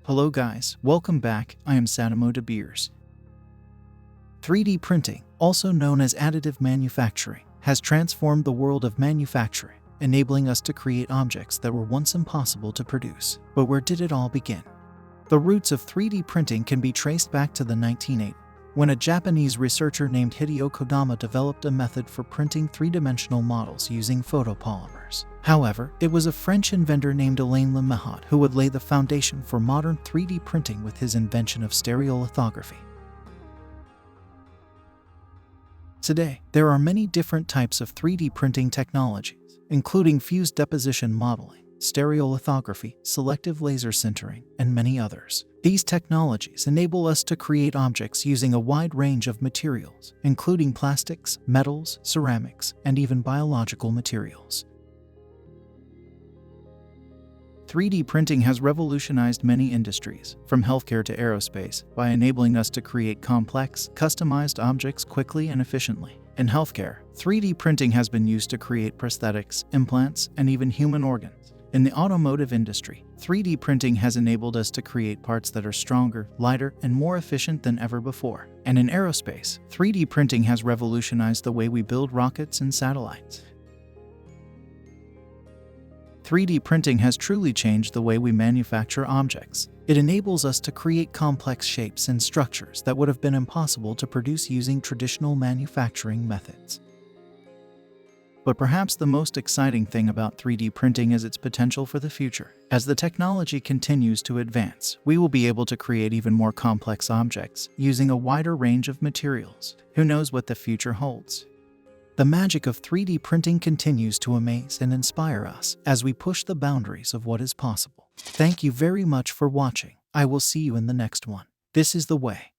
Hello guys, welcome back. I am Saddamo de Beers. 3D printing, also known as additive manufacturing, has transformed the world of manufacturing, enabling us to create objects that were once impossible to produce. But where did it all begin? The roots of 3D printing can be traced back to the 1980s, when a Japanese researcher named Hideo Kodama developed a method for printing three-dimensional models using photopolymers. However, it was a French inventor named Alain Lemaitre who would lay the foundation for modern 3D printing with his invention of stereolithography. Today, there are many different types of 3D printing technologies, including fused deposition modeling, stereolithography, selective laser sintering, and many others. These technologies enable us to create objects using a wide range of materials, including plastics, metals, ceramics, and even biological materials. 3D printing has revolutionized many industries, from healthcare to aerospace, by enabling us to create complex, customized objects quickly and efficiently. In healthcare, 3D printing has been used to create prosthetics, implants, and even human organs. In the automotive industry, 3D printing has enabled us to create parts that are stronger, lighter, and more efficient than ever before. And in aerospace, 3D printing has revolutionized the way we build rockets and satellites. 3D printing has truly changed the way we manufacture objects. It enables us to create complex shapes and structures that would have been impossible to produce using traditional manufacturing methods. But perhaps the most exciting thing about 3D printing is its potential for the future. As the technology continues to advance, we will be able to create even more complex objects using a wider range of materials. Who knows what the future holds? The magic of 3D printing continues to amaze and inspire us as we push the boundaries of what is possible. Thank you very much for watching. I will see you in the next one. This is the way.